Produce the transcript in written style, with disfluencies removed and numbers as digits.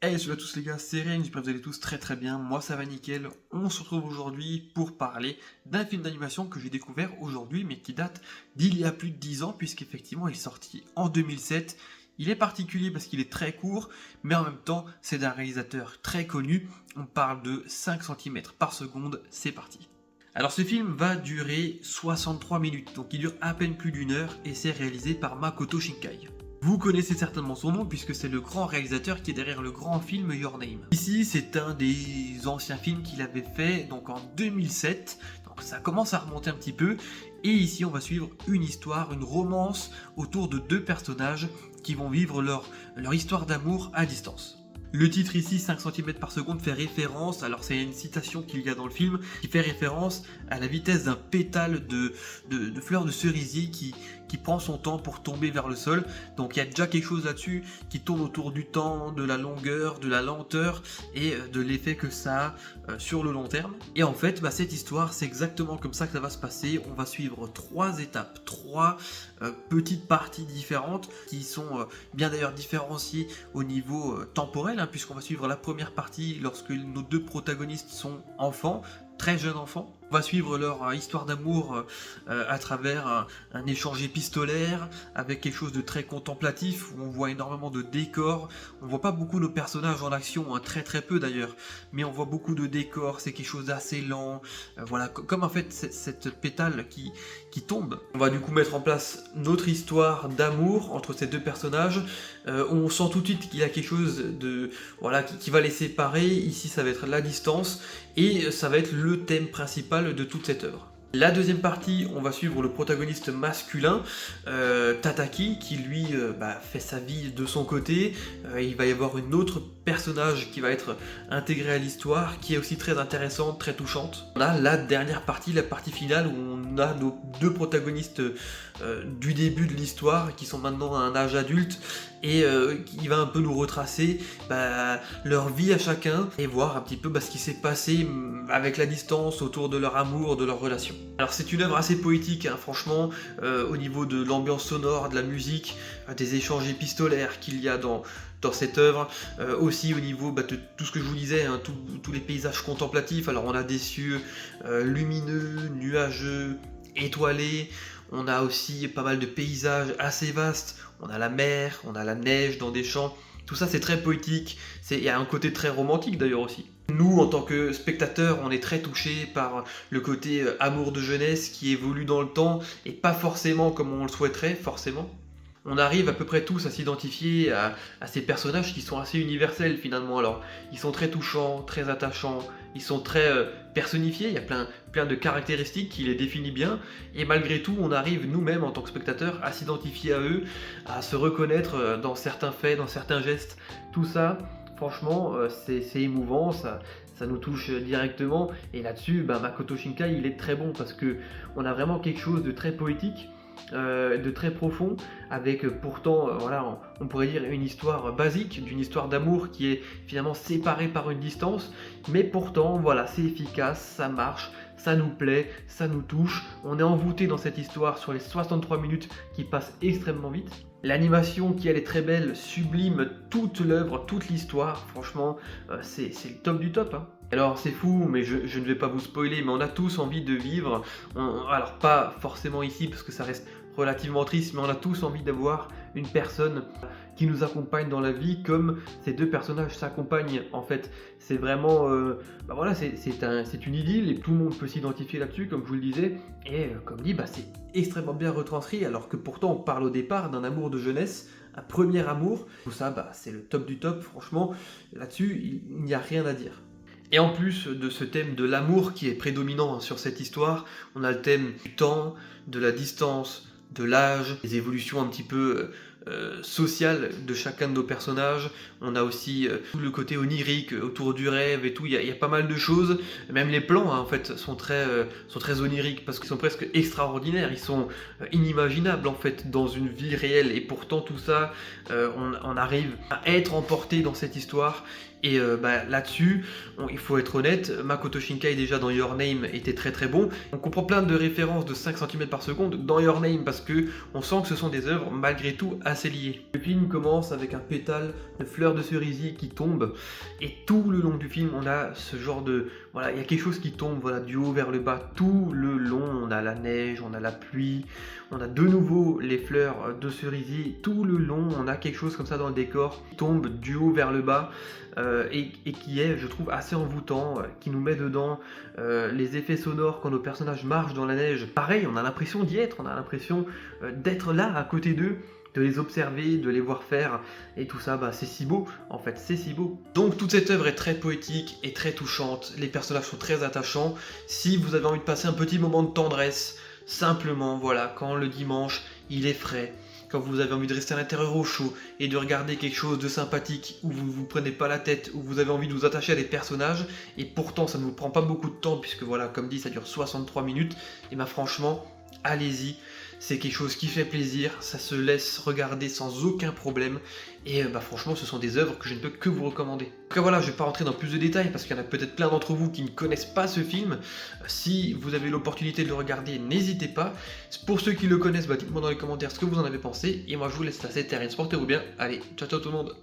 Hey, salut à tous les gars, c'est Ren, j'espère que vous allez tous très bien, moi ça va nickel. On se retrouve aujourd'hui pour parler d'un film d'animation que j'ai découvert aujourd'hui mais qui date d'il y a plus de 10 ans puisqu'effectivement il est sorti en 2007. Il est particulier parce qu'il est très court mais en même temps c'est d'un réalisateur très connu, on parle de 5 cm par seconde, c'est parti. Alors ce film va durer 63 minutes, donc il dure à peine plus d'une heure et c'est réalisé par Makoto Shinkai. Vous connaissez certainement son nom puisque c'est le grand réalisateur qui est derrière le grand film Your Name. Ici, c'est un des anciens films qu'il avait fait donc en 2007, donc ça commence à remonter un petit peu. Et ici, on va suivre une histoire, une romance autour de deux personnages qui vont vivre leur histoire d'amour à distance. Le titre ici, 5 cm par seconde, fait référence, alors c'est une citation qu'il y a dans le film, qui fait référence à la vitesse d'un pétale de fleurs de cerisier qui prend son temps pour tomber vers le sol. Donc il y a déjà quelque chose là-dessus qui tourne autour du temps, de la longueur, de la lenteur et de l'effet que ça a sur le long terme. Et en fait, cette histoire, c'est exactement comme ça que ça va se passer. On va suivre 3 étapes, 3 petites parties différentes qui sont bien d'ailleurs différenciées au niveau temporel, puisqu'on va suivre la première partie lorsque nos deux protagonistes sont enfants, très jeunes enfants. On va suivre leur histoire d'amour à travers un échange épistolaire avec quelque chose de très contemplatif où on voit énormément de décors. On voit pas beaucoup nos personnages en action, très peu d'ailleurs, mais on voit beaucoup de décors, c'est quelque chose d'assez lent. Voilà, comme en fait cette pétale qui tombe. On va du coup mettre en place notre histoire d'amour entre ces deux personnages. On sent tout de suite qu'il y a quelque chose de qui va les séparer. Ici, ça va être la distance et ça va être le thème principal de toute cette œuvre. La deuxième partie, on va suivre le protagoniste masculin, Tataki, qui lui fait sa vie de son côté. Il va y avoir une autre personnage qui va être intégré à l'histoire, qui est aussi très intéressante, très touchante. On a la dernière partie, la partie finale, où on a nos deux protagonistes du début de l'histoire, qui sont maintenant à un âge adulte, et qui va un peu nous retracer leur vie à chacun, et voir un petit peu ce qui s'est passé avec la distance autour de leur amour, de leur relation. Alors c'est une œuvre assez poétique, franchement, au niveau de l'ambiance sonore, de la musique, des échanges épistolaires qu'il y a dans cette œuvre, aussi au niveau de tout ce que je vous disais, tous les paysages contemplatifs. Alors on a des cieux lumineux, nuageux, étoilés, on a aussi pas mal de paysages assez vastes, on a la mer, on a la neige dans des champs, tout ça c'est très poétique, il y a un côté très romantique d'ailleurs aussi. Nous, en tant que spectateurs, on est très touchés par le côté amour de jeunesse qui évolue dans le temps et pas forcément comme on le souhaiterait, forcément. On arrive à peu près tous à s'identifier à ces personnages qui sont assez universels finalement. Alors, ils sont très touchants, très attachants, ils sont très personnifiés, il y a plein de caractéristiques qui les définissent bien, et malgré tout, on arrive nous-mêmes en tant que spectateurs à s'identifier à eux, à se reconnaître dans certains faits, dans certains gestes, tout ça. Franchement, c'est émouvant, ça nous touche directement, et là-dessus, Makoto Shinkai, il est très bon parce que on a vraiment quelque chose de très poétique, de très profond, avec pourtant, on pourrait dire une histoire basique, d'une histoire d'amour qui est finalement séparée par une distance, mais pourtant, c'est efficace, ça marche, ça nous plaît, ça nous touche, on est envoûté dans cette histoire sur les 63 minutes qui passent extrêmement vite. L'animation qui elle est très belle, sublime toute l'œuvre, toute l'histoire, franchement c'est le top du top. Alors c'est fou, mais je ne vais pas vous spoiler, mais on a tous envie de vivre, alors pas forcément ici parce que ça reste relativement triste, mais on a tous envie d'avoir une personne qui nous accompagne dans la vie comme ces deux personnages s'accompagnent en fait. C'est vraiment, c'est une idylle et tout le monde peut s'identifier là-dessus comme je vous le disais, et comme dit, c'est extrêmement bien retranscrit alors que pourtant on parle au départ d'un amour de jeunesse, un premier amour, tout ça c'est le top du top, franchement là-dessus il n'y a rien à dire. Et en plus de ce thème de l'amour qui est prédominant sur cette histoire, on a le thème du temps, de la distance, de l'âge, des évolutions un petit peu sociales de chacun de nos personnages. On a aussi tout le côté onirique autour du rêve et tout, il y a pas mal de choses. Même les plans en fait sont très oniriques parce qu'ils sont presque extraordinaires, ils sont inimaginables en fait dans une vie réelle, et pourtant tout ça, on arrive à être emporté dans cette histoire Et là-dessus, il faut être honnête, Makoto Shinkai déjà dans Your Name était très très bon. On comprend plein de références de 5 cm par seconde dans Your Name parce que on sent que ce sont des œuvres malgré tout assez liées. Le film commence avec un pétale de fleurs de cerisier qui tombe et tout le long du film on a ce genre de... Voilà, il y a quelque chose qui tombe voilà, du haut vers le bas tout le long. On a la neige, on a la pluie, on a de nouveau les fleurs de cerisier. Tout le long on a quelque chose comme ça dans le décor qui tombe du haut vers le bas. Et qui est, je trouve, assez envoûtant, qui nous met dedans, les effets sonores quand nos personnages marchent dans la neige. Pareil, on a l'impression d'y être, on a l'impression d'être là, à côté d'eux, de les observer, de les voir faire, et tout ça, c'est si beau, en fait, c'est si beau. Donc toute cette œuvre est très poétique et très touchante, les personnages sont très attachants. Si vous avez envie de passer un petit moment de tendresse, simplement, voilà, quand le dimanche, il est frais, quand vous avez envie de rester à l'intérieur au chaud et de regarder quelque chose de sympathique où vous ne vous prenez pas la tête, où vous avez envie de vous attacher à des personnages et pourtant ça ne vous prend pas beaucoup de temps puisque voilà, comme dit, ça dure 63 minutes, et franchement, allez-y, c'est quelque chose qui fait plaisir, ça se laisse regarder sans aucun problème et franchement ce sont des œuvres que je ne peux que vous recommander. Donc voilà, je ne vais pas rentrer dans plus de détails parce qu'il y en a peut-être plein d'entre vous qui ne connaissent pas ce film. Si vous avez l'opportunité de le regarder, n'hésitez pas. Pour ceux qui le connaissent, dites-moi dans les commentaires ce que vous en avez pensé et moi je vous laisse là, c'était Terence, portez-vous bien, allez, ciao ciao tout le monde.